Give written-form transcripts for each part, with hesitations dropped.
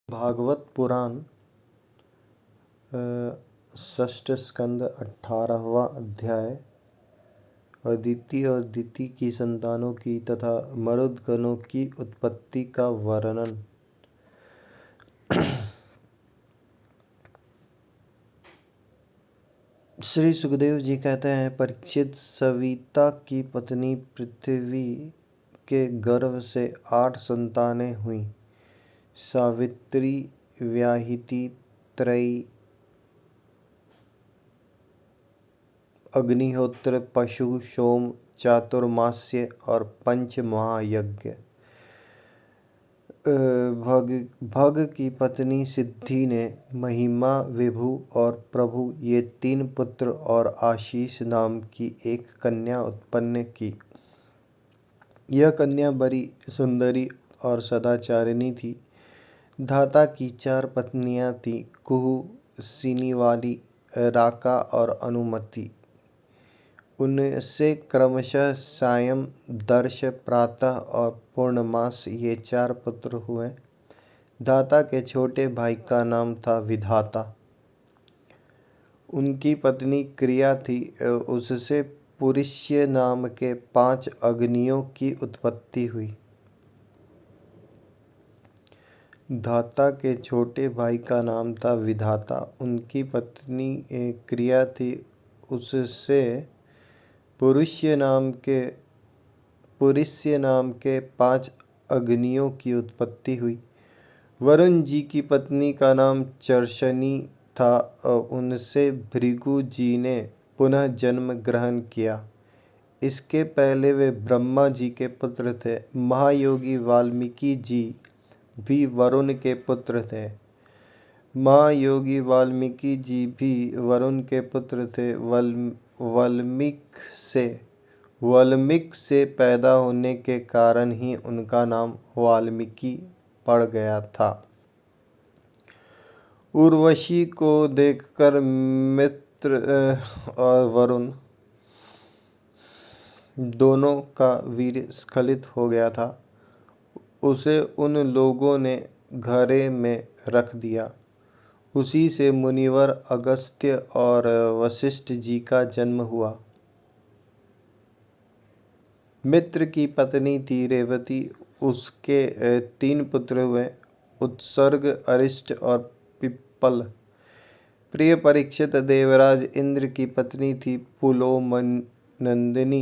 भागवत पुराण षष्ठ स्कंद 18वां अध्याय। अदिति और दिति की संतानों की तथा मरुदगणों की उत्पत्ति का वर्णन। श्री सुखदेव जी कहते हैं, परीक्षित, सविता की पत्नी पृथ्वी के गर्भ से 8 संतानें हुईं। सावित्री, व्याहिति, त्रयी, अग्निहोत्र, पशु, सोम, चातुर्मास्य और पंच महायज्ञ। भग की पत्नी सिद्धि ने महिमा, विभु और प्रभु ये 3 पुत्र और आशीष नाम की एक कन्या उत्पन्न की। यह कन्या बड़ी सुंदरी और सदाचारिणी थी। धाता की 4 पत्नियां थीं, कुहू, सिनीवाली, राका और अनुमति। उनसे क्रमशः सायं, दर्श, प्रातः और पूर्णमास ये 4 पुत्र हुए। धाता के छोटे भाई का नाम था विधाता। उनकी पत्नी क्रिया थी, उससे पुरुष्य नाम के 5 अग्नियों की उत्पत्ति हुई। धाता के छोटे भाई का नाम था विधाता। उनकी पत्नी क्रिया थी, उससे पुरुष्य नाम के 5 अग्नियों की उत्पत्ति हुई। वरुण जी की पत्नी का नाम चर्षणी था। उनसे भृगु जी ने पुनः जन्म ग्रहण किया। इसके पहले वे ब्रह्मा जी के पुत्र थे। महायोगी वाल्मीकि जी भी वरुण के पुत्र थे। महायोगी वाल्मीकि जी भी वरुण के पुत्र थे। वाल्मीक से पैदा होने के कारण ही उनका नाम वाल्मीकि पड़ गया था। उर्वशी को देखकर मित्र और वरुण दोनों का वीर स्खलित हो गया था। उसे उन लोगों ने घड़े में रख दिया। उसी से मुनिवर अगस्त्य और वशिष्ठ जी का जन्म हुआ। मित्र की पत्नी थी रेवती। उसके 3 पुत्र हुए, उत्सर्ग, अरिष्ट और पिप्पल। प्रिय परीक्षित, देवराज इंद्र की पत्नी थी पुलोमनंदिनी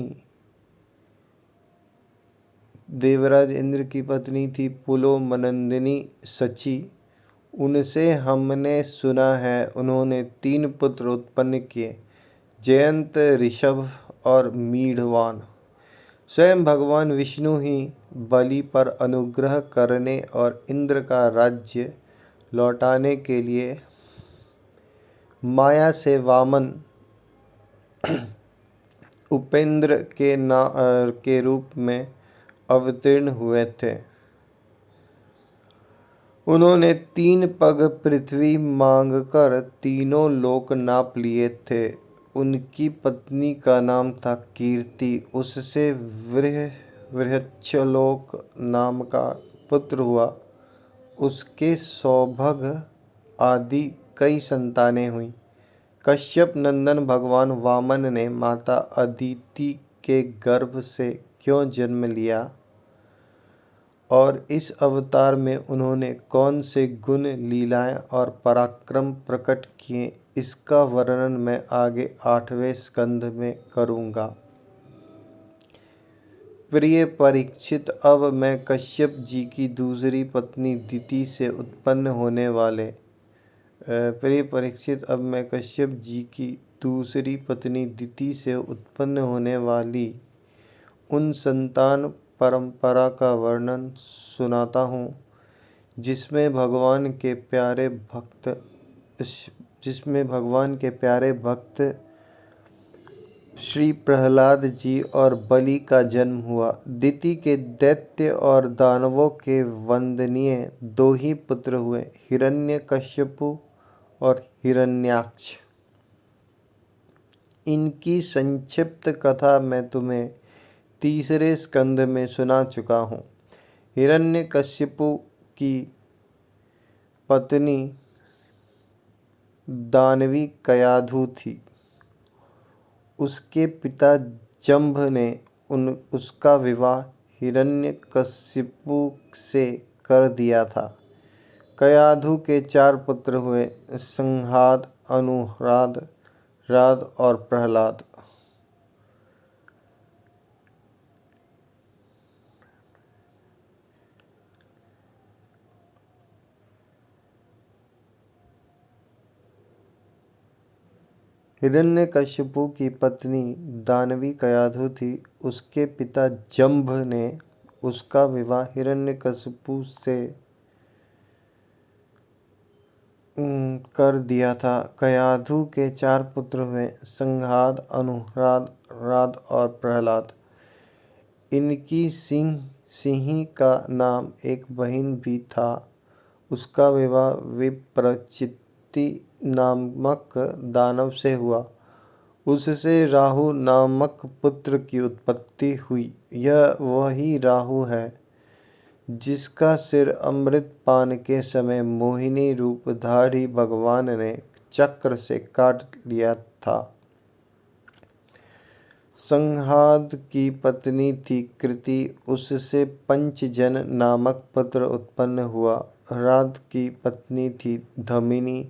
शची। उनसे हमने सुना है उन्होंने 3 पुत्र उत्पन्न किए, जयंत, ऋषभ और मीढ़वान। स्वयं भगवान विष्णु ही बलि पर अनुग्रह करने और इंद्र का राज्य लौटाने के लिए माया से वामन उपेंद्र के रूप में अवतीर्ण हुए थे। उन्होंने 3 पग पृथ्वी मांगकर तीनों लोक नाप लिए थे। उनकी पत्नी का नाम था कीर्ति। उससे वृक्षलोक नाम का पुत्र हुआ। उसके सौभग आदि कई संतानें हुईं। कश्यप नंदन भगवान वामन ने माता अदिति के गर्भ से क्यों जन्म लिया और इस अवतार में उन्होंने कौन से गुण, लीलाएं और पराक्रम प्रकट किए, इसका वर्णन मैं आगे 8वें स्कंध में करूँगा। प्रिय परीक्षित, अब मैं कश्यप जी की दूसरी पत्नी दिति से उत्पन्न होने वाली उन संतान परंपरा का वर्णन सुनाता हूँ, जिसमें भगवान के प्यारे भक्त श्री प्रहलाद जी और बलि का जन्म हुआ। दिति के दैत्य और दानवों के वंदनीय 2 ही पुत्र हुए, हिरण्यकश्यपु और हिरण्याक्ष। इनकी संक्षिप्त कथा मैं तुम्हें 3रे स्कंध में सुना चुका हूँ। हिरण्यकश्यपु की पत्नी दानवी कयाधु थी। उसके पिता जंभ ने उसका विवाह हिरण्यकशिपु से कर दिया था। कयाधु के 4 पुत्र हुए, संहाद, अनुराध, राध और प्रहलाद। हिरण्यकशिपु की पत्नी दानवी कयाधु थी। उसके पिता जंभ ने उसका विवाह हिरण्यकशिपु से कर दिया था। कयाधु के 4 पुत्र हुए, संहाद, अनुराध, राध और प्रहलाद। इनकी सिंही का नाम एक बहन भी था। उसका विवाह विप्रचित्ति नामक दानव से हुआ। उससे राहु नामक पुत्र की उत्पत्ति हुई। यह वही राहु है जिसका सिर अमृत पान के समय मोहिनी रूपधारी भगवान ने चक्र से काट लिया था। संहाद की पत्नी थी कृति। उससे पंचजन नामक पुत्र उत्पन्न हुआ। राध की पत्नी थी धमिनी।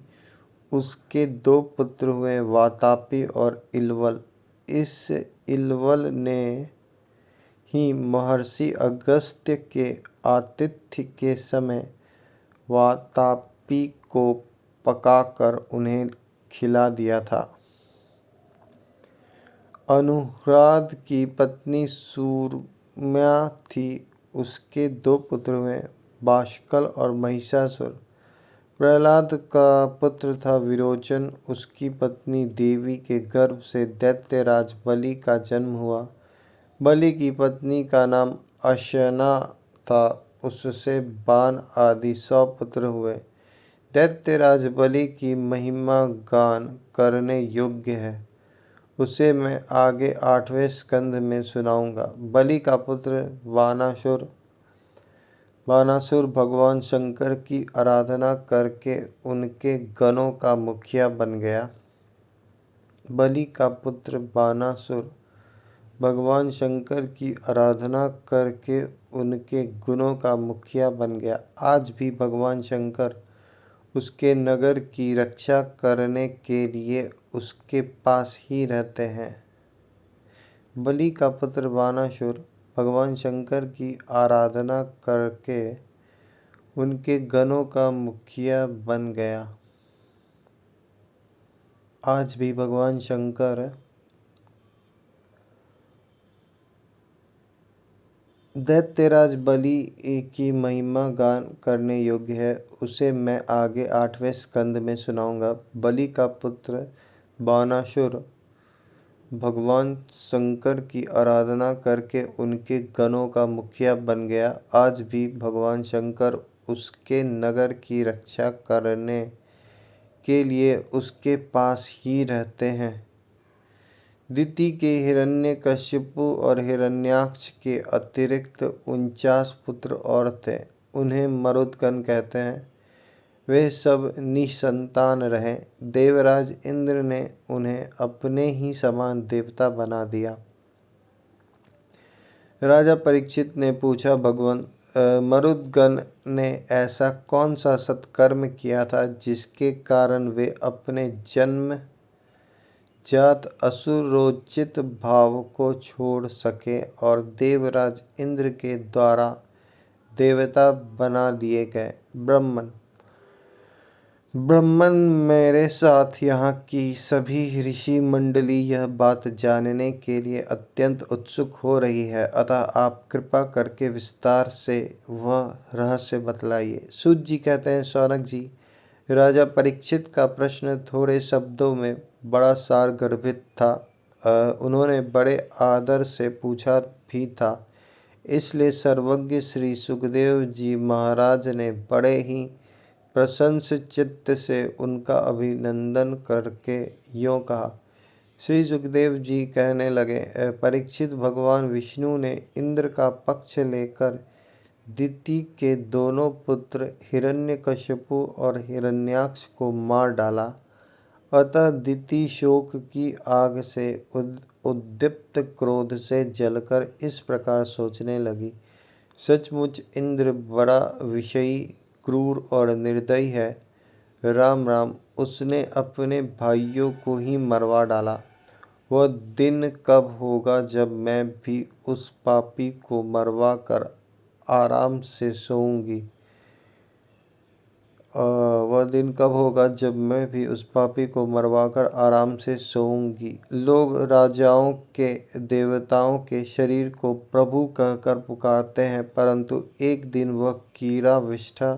उसके 2 पुत्र हुए, वातापी और इलवल। इस इलवल ने ही महर्षि अगस्त्य के आतिथ्य के समय वातापी को पकाकर उन्हें खिला दिया था। अनुराध की पत्नी सूरमा थी। उसके 2 पुत्र हुए, बाष्कल और महिषासुर। प्रहलाद का पुत्र था विरोचन। उसकी पत्नी देवी के गर्भ से दैत्यराज बलि का जन्म हुआ। बलि की पत्नी का नाम अशना था। उससे बाण आदि 100 पुत्र हुए। दैत्यराज बलि की महिमा गान करने योग्य है। उसे मैं आगे 8वें स्कंद में सुनाऊंगा। बलि का पुत्र बानासुर भगवान शंकर की आराधना करके उनके गणों का मुखिया बन गया। बलि का पुत्र बानासुर भगवान शंकर की आराधना करके उनके गुणों का मुखिया बन गया। आज भी भगवान शंकर उसके नगर की रक्षा करने के लिए उसके पास ही रहते हैं। बलि का पुत्र बानासुर भगवान शंकर की आराधना करके उनके गणों का मुखिया बन गया। आज भी भगवान शंकर दैत्यराज बलि की महिमा गान करने योग्य है। उसे मैं आगे 8वें स्कंद में सुनाऊंगा। बलि का पुत्र बानासुर भगवान शंकर की आराधना करके उनके गणों का मुखिया बन गया। आज भी भगवान शंकर उसके नगर की रक्षा करने के लिए उसके पास ही रहते हैं। दिति के हिरण्यकशिपु और हिरण्याक्ष के अतिरिक्त 49 पुत्र और थे। उन्हें मरुदगण कहते हैं। वे सब निसंतान रहे। देवराज इंद्र ने उन्हें अपने ही समान देवता बना दिया। राजा परीक्षित ने पूछा, भगवान, मरुदगण ने ऐसा कौन सा सत्कर्म किया था जिसके कारण वे अपने जन्म जात असुरोचित भाव को छोड़ सके और देवराज इंद्र के द्वारा देवता बना दिए गए? ब्राह्मण, मेरे साथ यहाँ की सभी ऋषि मंडली यह बात जानने के लिए अत्यंत उत्सुक हो रही है, अतः आप कृपा करके विस्तार से वह रहस्य बतलाइए। सूत जी कहते हैं, शौनक जी, राजा परीक्षित का प्रश्न थोड़े शब्दों में बड़ा सार गर्भित था। उन्होंने बड़े आदर से पूछा भी था, इसलिए सर्वज्ञ श्री सुखदेव जी महाराज ने बड़े ही प्रसन्न चित्त से उनका अभिनंदन करके यों कहा। श्री सुखदेव जी कहने लगे, परीक्षित, भगवान विष्णु ने इंद्र का पक्ष लेकर दिति के दोनों पुत्र हिरण्यकशिपु और हिरण्याक्ष को मार डाला। अतः दिति शोक की आग से उद्दीप्त क्रोध से जलकर इस प्रकार सोचने लगी, सचमुच इंद्र बड़ा विषयी, क्रूर और निर्दयी है। राम राम, उसने अपने भाइयों को ही मरवा डाला। वह दिन कब होगा जब मैं भी उस पापी को मरवा कर आराम से सोऊंगी। वह दिन कब होगा जब मैं भी उस पापी को मरवाकर आराम से सोऊंगी। लोग राजाओं के, देवताओं के शरीर को प्रभु कहकर पुकारते हैं, परंतु एक दिन वह कीड़ा विष्ठा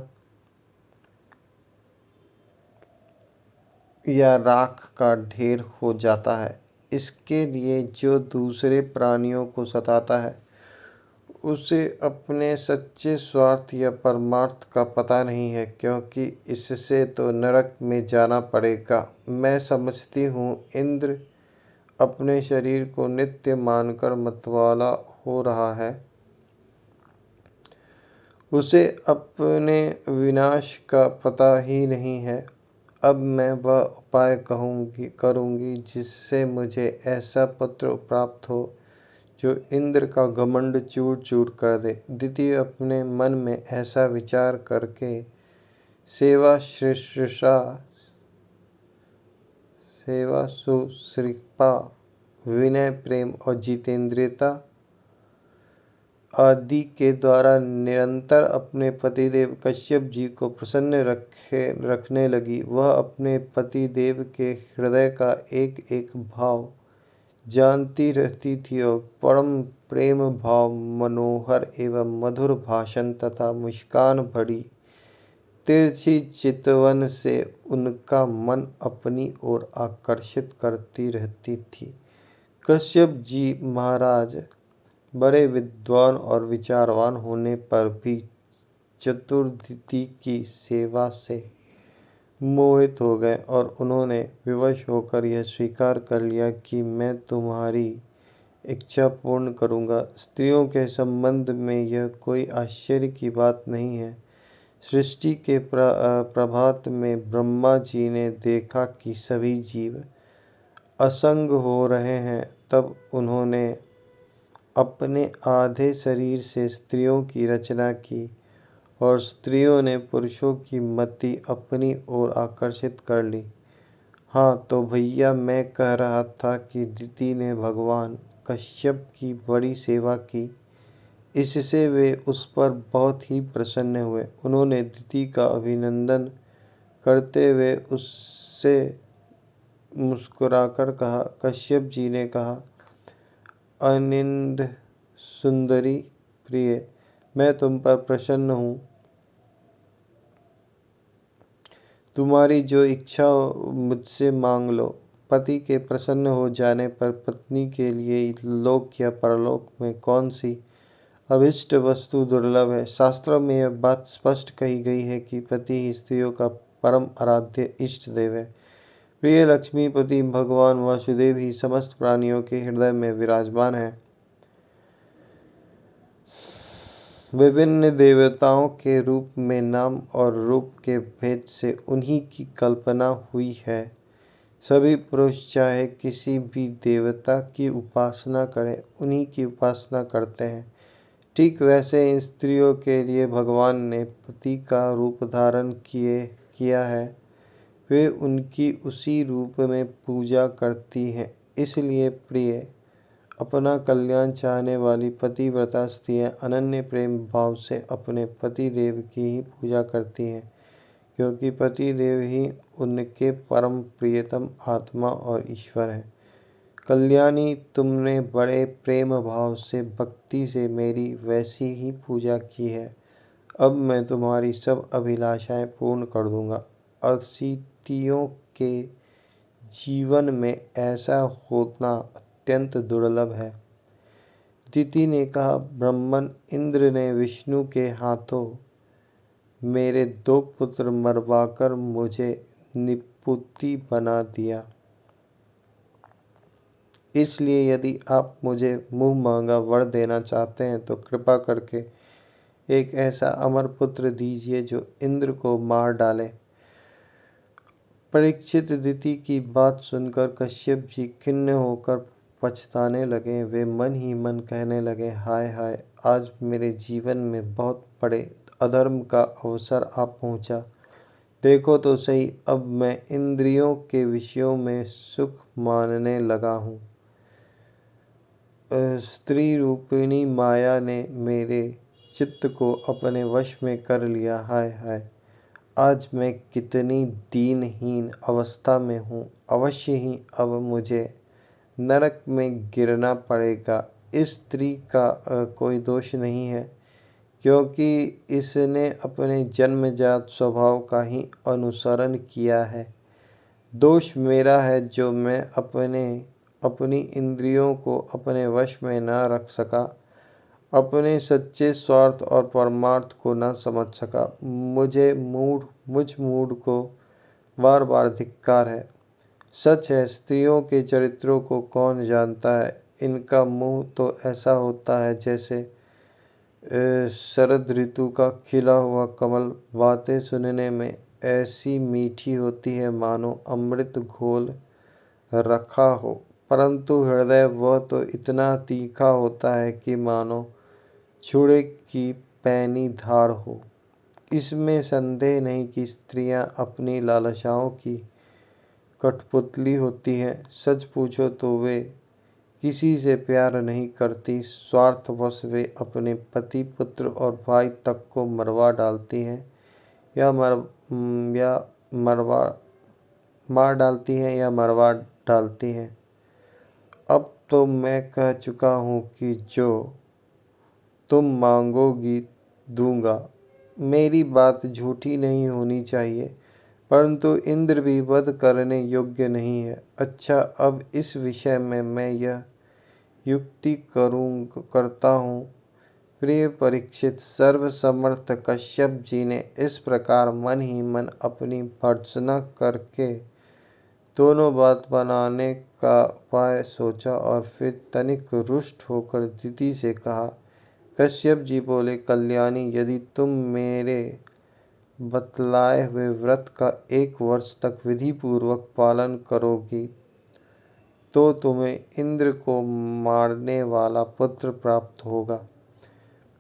या राख का ढेर हो जाता है। इसके लिए जो दूसरे प्राणियों को सताता है, उसे अपने सच्चे स्वार्थ या परमार्थ का पता नहीं है, क्योंकि इससे तो नरक में जाना पड़ेगा। मैं समझती हूँ इंद्र अपने शरीर को नित्य मानकर मतवाला हो रहा है। उसे अपने विनाश का पता ही नहीं है। अब मैं वह उपाय करूँगी जिससे मुझे ऐसा पुत्र प्राप्त हो जो इंद्र का घमंड चूर चूर कर दे। द्वितीय अपने मन में ऐसा विचार करके सेवा शुश्रूषा, सेवा सुश्रीपा, विनय, प्रेम और जितेंद्रियता आदि के द्वारा निरंतर अपने पतिदेव कश्यप जी को प्रसन्न रखने लगी। वह अपने पतिदेव के हृदय का एक एक भाव जानती रहती थी और परम प्रेम भाव, मनोहर एवं मधुर भाषण तथा मुस्कान भरी तिरछी चितवन से उनका मन अपनी ओर आकर्षित करती रहती थी। कश्यप जी महाराज बड़े विद्वान और विचारवान होने पर भी चतुर्दिति की सेवा से मोहित हो गए और उन्होंने विवश होकर यह स्वीकार कर लिया कि मैं तुम्हारी इच्छा पूर्ण करूँगा। स्त्रियों के संबंध में यह कोई आश्चर्य की बात नहीं है। सृष्टि के प्रभात में ब्रह्मा जी ने देखा कि सभी जीव असंग हो रहे हैं, तब उन्होंने अपने आधे शरीर से स्त्रियों की रचना की और स्त्रियों ने पुरुषों की मति अपनी ओर आकर्षित कर ली। हाँ तो भैया, मैं कह रहा था कि दिति ने भगवान कश्यप की बड़ी सेवा की, इससे वे उस पर बहुत ही प्रसन्न हुए। उन्होंने दिति का अभिनंदन करते हुए उससे मुस्कुराकर कहा, कश्यप जी ने कहा, अनिंद सुंदरी प्रिय, मैं तुम पर प्रसन्न हूँ। तुम्हारी जो इच्छा हो मुझसे मांग लो। पति के प्रसन्न हो जाने पर पत्नी के लिए लोक या परलोक में कौन सी अभिष्ट वस्तु दुर्लभ है। शास्त्रों में यह बात स्पष्ट कही गई है कि पति ही स्त्रियों का परम आराध्य इष्ट देव है। प्रिय लक्ष्मीपति भगवान वासुदेव ही समस्त प्राणियों के हृदय में विराजमान है। विभिन्न देवताओं के रूप में नाम और रूप के भेद से उन्हीं की कल्पना हुई है। सभी पुरुष चाहे किसी भी देवता की उपासना करें, उन्हीं की उपासना करते हैं। ठीक वैसे इन स्त्रियों के लिए भगवान ने पति का रूप धारण किया है। वे उनकी उसी रूप में पूजा करती हैं। इसलिए प्रिय, अपना कल्याण चाहने वाली पतिव्रता स्त्रियां अनन्य प्रेम भाव से अपने पति देव की ही पूजा करती हैं, क्योंकि पति देव ही उनके परम प्रियतम आत्मा और ईश्वर है। कल्याणी, तुमने बड़े प्रेम भाव से भक्ति से मेरी वैसी ही पूजा की है। अब मैं तुम्हारी सब अभिलाषाएं पूर्ण कर दूंगा। असितियों के जीवन में ऐसा होना अत्यंत दुर्लभ है। दिति ने कहा, ब्रह्मन इंद्र ने विष्णु के हाथों मेरे 2 पुत्र मरवाकर मुझे निपुति बना दिया। इसलिए यदि आप मुझे मुँह मांगा वर देना चाहते हैं तो कृपा करके एक ऐसा अमर पुत्र दीजिए जो इंद्र को मार डाले। परीक्षित दिति की बात सुनकर कश्यप जी खिन्न होकर पछताने लगे। वे मन ही मन कहने लगे, हाय हाय, आज मेरे जीवन में बहुत बड़े अधर्म का अवसर आ पहुंचा। देखो तो सही, अब मैं इंद्रियों के विषयों में सुख मानने लगा हूँ। स्त्री रूपिणी माया ने मेरे चित्त को अपने वश में कर लिया। हाय हाय, आज मैं कितनी दीनहीन अवस्था में हूँ। अवश्य ही अब मुझे नरक में गिरना पड़ेगा। इस स्त्री का कोई दोष नहीं है, क्योंकि इसने अपने जन्मजात स्वभाव का ही अनुसरण किया है। दोष मेरा है जो मैं अपनी इंद्रियों को अपने वश में न रख सका, अपने सच्चे स्वार्थ और परमार्थ को न समझ सका। मुझ मूढ़ को बार बार धिक्कार है। सच है, स्त्रियों के चरित्रों को कौन जानता है। इनका मुंह तो ऐसा होता है जैसे शरद ऋतु का खिला हुआ कमल। बातें सुनने में ऐसी मीठी होती है मानो अमृत घोल रखा हो, परंतु हृदय वह तो इतना तीखा होता है कि मानो छुरे की पैनी धार हो। इसमें संदेह नहीं कि स्त्रियां अपनी लालसाओं की कठपुतली होती हैं। सच पूछो तो वे किसी से प्यार नहीं करती। स्वार्थवश वे अपने पति, पुत्र और भाई तक को मरवा डालती हैं या मार डालती हैं या मरवा डालती हैं। अब तो मैं कह चुका हूँ कि जो तुम मांगोगी दूंगा। मेरी बात झूठी नहीं होनी चाहिए, परंतु इंद्र भी वध करने योग्य नहीं है। अच्छा, अब इस विषय में मैं यह युक्ति करता हूँ। प्रिय परीक्षित, सर्वसमर्थ कश्यप जी ने इस प्रकार मन ही मन अपनी भर्त्सना करके दोनों बात बनाने का उपाय सोचा और फिर तनिक रुष्ट होकर दिति से कहा। कश्यप जी बोले, कल्याणी, यदि तुम मेरे बतलाए हुए व्रत का 1 वर्ष तक विधि पूर्वक पालन करोगी तो तुम्हें इंद्र को मारने वाला पुत्र प्राप्त होगा।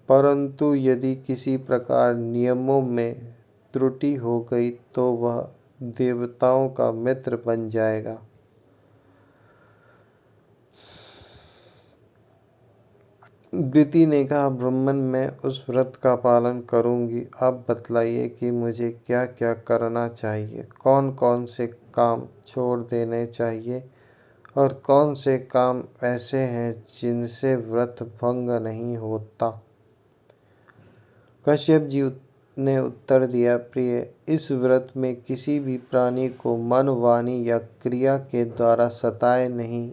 परंतु यदि किसी प्रकार नियमों में त्रुटि हो गई तो वह देवताओं का मित्र बन जाएगा। दिति ने कहा, ब्राह्मण, मैं उस व्रत का पालन करूंगी। आप बतलाइए कि मुझे क्या क्या करना चाहिए, कौन कौन से काम छोड़ देने चाहिए और कौन से काम ऐसे हैं जिनसे व्रत भंग नहीं होता। कश्यप जी ने उत्तर दिया, प्रिय, इस व्रत में किसी भी प्राणी को मन, वाणी या क्रिया के द्वारा सताए नहीं,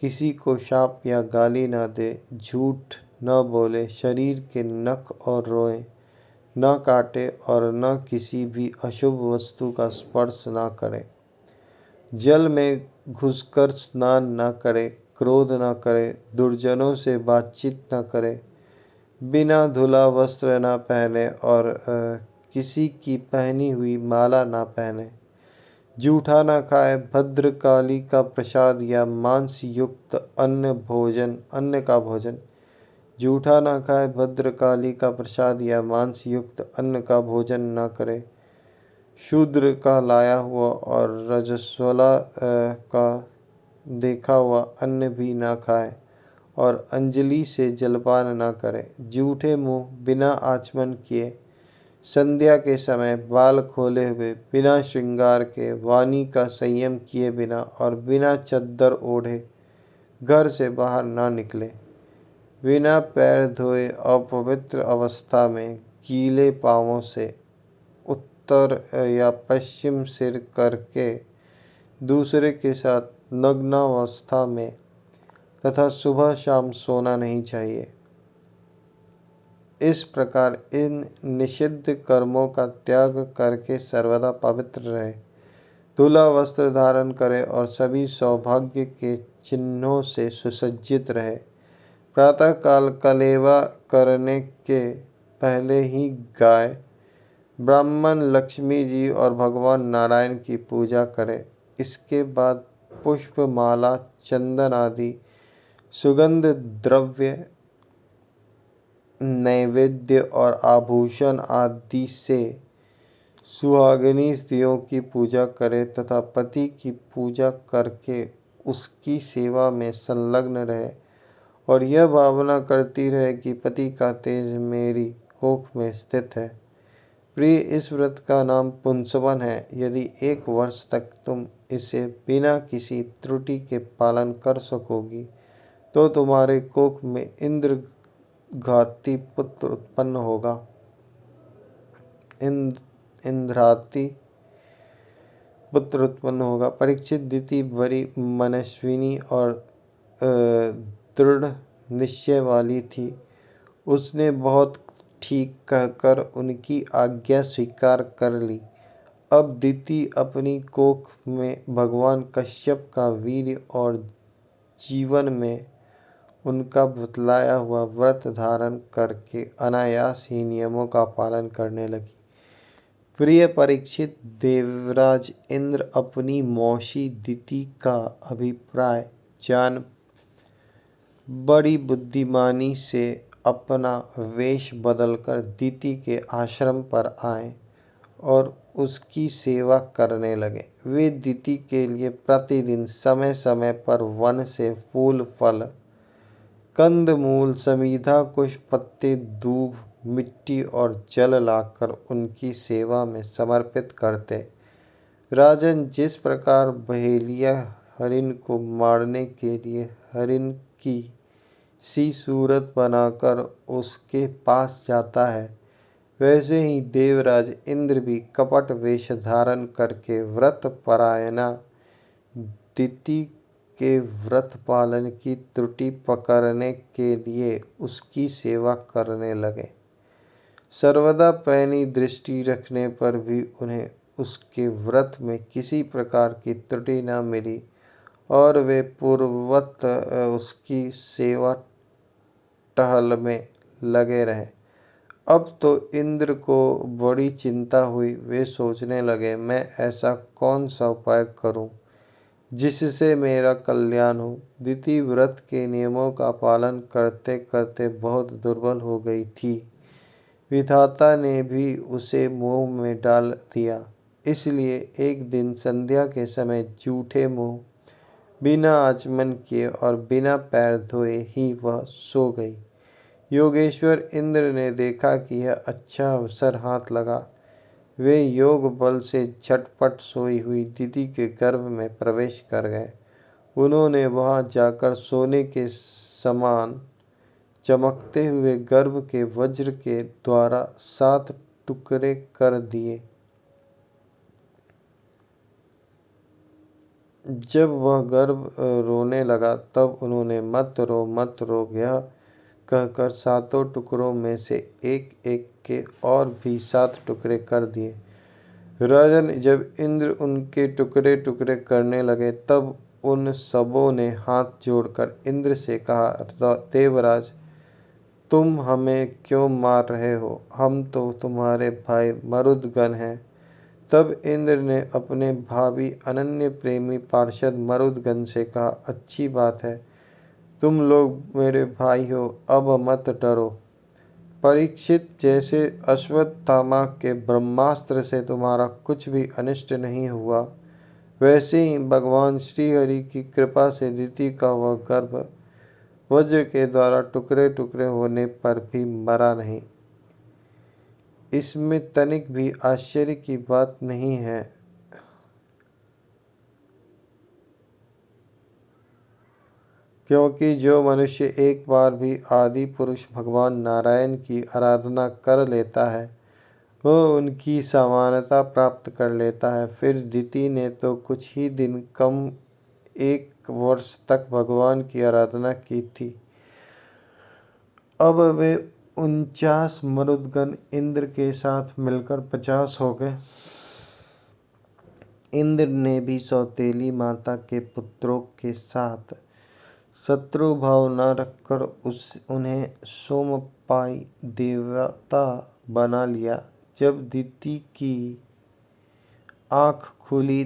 किसी को शाप या गाली न दे, झूठ न बोले, शरीर के नख और रोएं न काटे और न किसी भी अशुभ वस्तु का स्पर्श न करे, जल में घुसकर स्नान न करे, क्रोध न करे, दुर्जनों से बातचीत न करे, बिना धुला वस्त्र न पहने और किसी की पहनी हुई माला न पहने, जूठा न खाए, भद्रकाली का प्रसाद या मांस युक्त अन्न का भोजन, जूठा न खाए, भद्रकाली का प्रसाद या मांस युक्त अन्न का भोजन न करे, शूद्र का लाया हुआ और रजस्वला का देखा हुआ अन्न भी न खाए और अंजलि से जलपान न करे, जूठे मुँह बिना आचमन किए, संध्या के समय बाल खोले हुए, बिना श्रृंगार के, वाणी का संयम किए बिना और बिना चद्दर ओढ़े घर से बाहर न निकले, बिना पैर धोए अपवित्र अवस्था में गीले पांवों से उत्तर या पश्चिम सिर करके दूसरे के साथ नग्नावस्था में तथा सुबह शाम सोना नहीं चाहिए। इस प्रकार इन निषिद्ध कर्मों का त्याग करके सर्वदा पवित्र रहे, धुला वस्त्र धारण करे और सभी सौभाग्य के चिन्हों से सुसज्जित रहे। प्रातः काल कलेवा करने के पहले ही गाय ब्राह्मण लक्ष्मी जी और भगवान नारायण की पूजा करें। इसके बाद पुष्प माला, चंदन आदि सुगंध द्रव्य, नैवेद्य और आभूषण आदि से सुहागिनी स्त्रियों की पूजा करे तथा पति की पूजा करके उसकी सेवा में संलग्न रहे और यह भावना करती रहे कि पति का तेज मेरी कोख में स्थित है। प्रिय, इस व्रत का नाम पुंसवन है। यदि 1 वर्ष तक तुम इसे बिना किसी त्रुटि के पालन कर सकोगी तो तुम्हारे कोख में इंद्र घाती पुत्र उत्पन्न होगा। इंद्राती पुत्र उत्पन्न होगा। परीक्षित दिति बड़ी मनस्विनी और दृढ़ निश्चय वाली थी। उसने बहुत ठीक कहकर उनकी आज्ञा स्वीकार कर ली। अब दिति अपनी कोख में भगवान कश्यप का वीर्य और जीवन में उनका बतलाया हुआ व्रत धारण करके अनायास ही नियमों का पालन करने लगी। प्रिय परीक्षित, देवराज इंद्र अपनी मौसी दिति का अभिप्राय जान बड़ी बुद्धिमानी से अपना वेश बदलकर दिति के आश्रम पर आए और उसकी सेवा करने लगे। वे दिति के लिए प्रतिदिन समय समय पर वन से फूल, फल, कंद मूल, समीधा, कुश, पत्ते, दूब, मिट्टी और जल लाकर उनकी सेवा में समर्पित करते। राजन, जिस प्रकार बहेलिया हरिण को मारने के लिए हरिण की सी सूरत बनाकर उसके पास जाता है, वैसे ही देवराज इंद्र भी कपट वेश धारण करके व्रत परायणा दिति के व्रत पालन की त्रुटि पकड़ने के लिए उसकी सेवा करने लगे। सर्वदा पैनी दृष्टि रखने पर भी उन्हें उसके व्रत में किसी प्रकार की त्रुटि न मिली और वे पूर्ववत उसकी सेवा टहल में लगे रहे। अब तो इंद्र को बड़ी चिंता हुई। वे सोचने लगे, मैं ऐसा कौन सा उपाय करूं जिससे मेरा कल्याण हो। दिति व्रत के नियमों का पालन करते करते बहुत दुर्बल हो गई थी। विधाता ने भी उसे मोह में डाल दिया। इसलिए एक दिन संध्या के समय झूठे मुंह, बिना आचमन किए और बिना पैर धोए ही वह सो गई। योगेश्वर इंद्र ने देखा कि यह अच्छा अवसर हाथ लगा। वे योग बल से झटपट सोई हुई दिति के गर्भ में प्रवेश कर गए। उन्होंने वहां जाकर सोने के समान चमकते हुए गर्भ के वज्र के द्वारा 7 टुकड़े कर दिए। जब वह गर्भ रोने लगा तब उन्होंने मत रो मत रो यह कहकर 7 टुकड़ों में से एक एक के और भी 7 टुकड़े कर दिए। राजन, जब इंद्र उनके टुकड़े टुकड़े करने लगे तब उन सबों ने हाथ जोड़कर इंद्र से कहा, देवराज, तुम हमें क्यों मार रहे हो? हम तो तुम्हारे भाई मरुदगण हैं। तब इंद्र ने अपने भावी अनन्य प्रेमी पार्षद मरुदगण से कहा, अच्छी बात है, तुम लोग मेरे भाई हो, अब मत डरो। परीक्षित, जैसे अश्वत्थामा के ब्रह्मास्त्र से तुम्हारा कुछ भी अनिष्ट नहीं हुआ, वैसे ही भगवान श्रीहरि की कृपा से दिति का वह गर्भ वज्र के द्वारा टुकड़े टुकड़े होने पर भी मरा नहीं। इसमें तनिक भी आश्चर्य की बात नहीं है। क्योंकि जो मनुष्य एक बार भी आदि पुरुष भगवान नारायण की आराधना कर लेता है वह उनकी समानता प्राप्त कर लेता है। फिर दिति ने तो कुछ ही दिन कम 1 वर्ष तक भगवान की आराधना की थी। अब वे 49 मरुदगण इंद्र के साथ मिलकर 50 हो गए। इंद्र ने भी सौतेली माता के पुत्रों के साथ शत्रु भाव न रखकर उन्हें सोमपाई देवता बना लिया। जब दिति की आँख खुली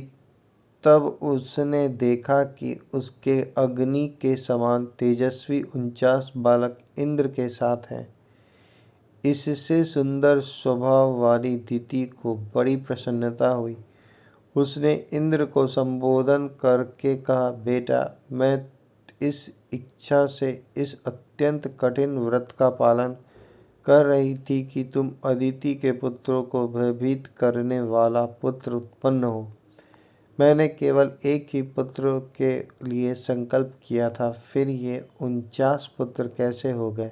तब उसने देखा कि उसके अग्नि के समान तेजस्वी 49 बालक इंद्र के साथ हैं। इससे सुंदर स्वभाव वाली दिति को बड़ी प्रसन्नता हुई। उसने इंद्र को संबोधन करके कहा, बेटा, मैं इस इच्छा से इस अत्यंत कठिन व्रत का पालन कर रही थी कि तुम अदिति के पुत्रों को भयभीत करने वाला पुत्र उत्पन्न हो। मैंने केवल एक ही पुत्र के लिए संकल्प किया था, फिर ये 49 पुत्र कैसे हो गए?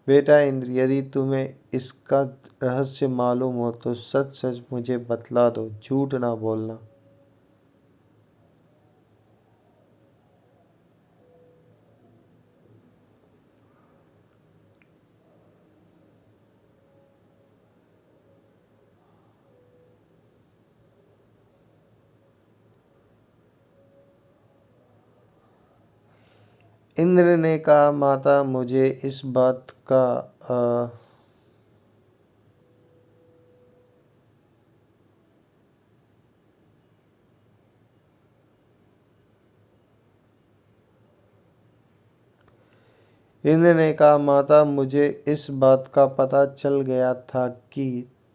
बेटा इंद्र, यदि तुम्हें इसका रहस्य मालूम हो तो सच सच मुझे बतला दो, झूठ ना बोलना। इंद्र ने कहा, माता, मुझे इस बात का इंद्र ने कहा, माता, मुझे इस बात का पता चल गया था कि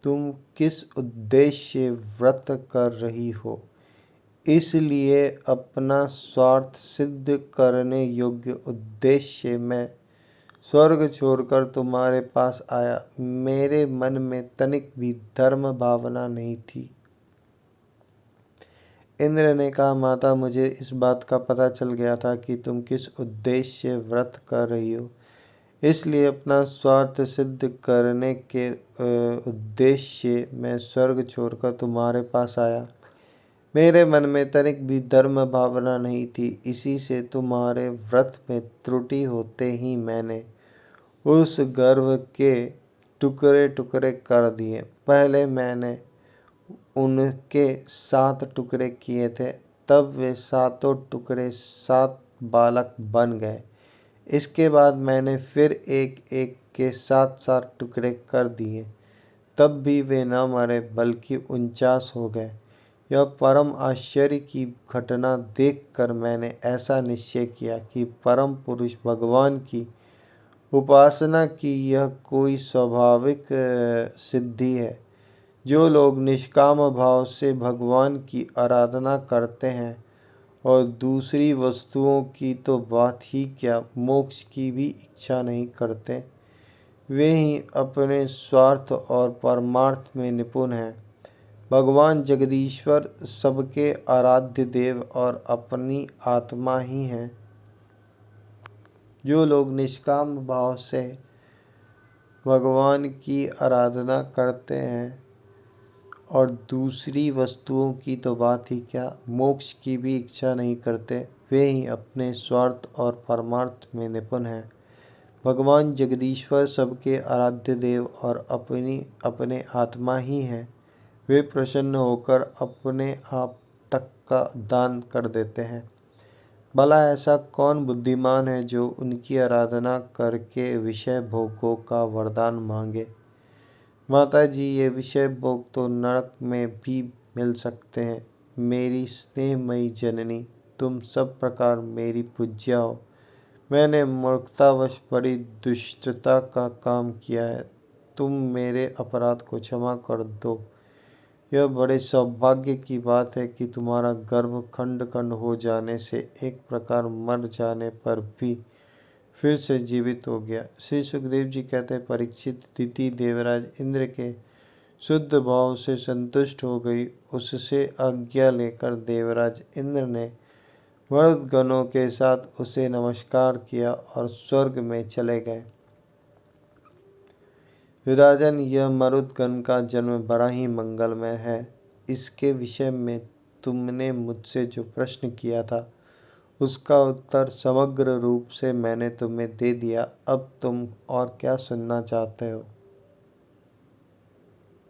तुम किस उद्देश्य से व्रत कर रही हो, इसलिए अपना स्वार्थ सिद्ध करने योग्य उद्देश्य से मैं स्वर्ग छोड़कर तुम्हारे पास आया। मेरे मन में तनिक भी धर्म भावना नहीं थी। इंद्र ने कहा, माता, मुझे इस बात का पता चल गया था कि तुम किस उद्देश्य से व्रत कर रही हो, इसलिए अपना स्वार्थ सिद्ध करने के उद्देश्य से मैं स्वर्ग छोड़कर तुम्हारे पास आया। मेरे मन में तनिक भी धर्म भावना नहीं थी, इसी से तुम्हारे व्रत में त्रुटि होते ही मैंने उस गर्भ के टुकड़े टुकड़े कर दिए। पहले मैंने उनके 7 टुकड़े किए थे, तब वे सातों टुकड़े 7 बालक बन गए। इसके बाद मैंने फिर एक एक के 7 टुकड़े कर दिए, तब भी वे न मरे बल्कि 49 हो गए। यह परम आश्चर्य की घटना देखकर मैंने ऐसा निश्चय किया कि परम पुरुष भगवान की उपासना की यह कोई स्वाभाविक सिद्धि है। जो लोग निष्काम भाव से भगवान की आराधना करते हैं और दूसरी वस्तुओं की तो बात ही क्या, मोक्ष की भी इच्छा नहीं करते, वे ही अपने स्वार्थ और परमार्थ में निपुण हैं। भगवान जगदीश्वर सबके आराध्य देव और अपनी आत्मा ही हैं। जो लोग निष्काम भाव से भगवान की आराधना करते हैं और दूसरी वस्तुओं की तो बात ही क्या, मोक्ष की भी इच्छा नहीं करते, वे ही अपने स्वार्थ और परमार्थ में निपुण हैं। भगवान जगदीश्वर सबके आराध्य देव और अपने आत्मा ही हैं। वे प्रसन्न होकर अपने आप तक का दान कर देते हैं। भला ऐसा कौन बुद्धिमान है जो उनकी आराधना करके विषय भोगों का वरदान मांगे? माता जी, ये विषय भोग तो नरक में भी मिल सकते हैं। मेरी स्नेहमयी जननी, तुम सब प्रकार मेरी पूज्या हो। मैंने मूर्खतावश बड़ी दुष्टता का काम किया है, तुम मेरे अपराध को क्षमा कर दो। यह बड़े सौभाग्य की बात है कि तुम्हारा गर्भ खंड खंड हो जाने से एक प्रकार मर जाने पर भी फिर से जीवित हो गया। श्री सुखदेव जी कहते हैं, परीक्षित, दिति देवराज इंद्र के शुद्ध भाव से संतुष्ट हो गई। उससे आज्ञा लेकर देवराज इंद्र ने मरुदगणों के साथ उसे नमस्कार किया और स्वर्ग में चले गए। राजन, यह मरुदगण का जन्म बड़ा ही मंगलमय है। इसके विषय में तुमने मुझसे जो प्रश्न किया था उसका उत्तर समग्र रूप से मैंने तुम्हें दे दिया। अब तुम और क्या सुनना चाहते हो?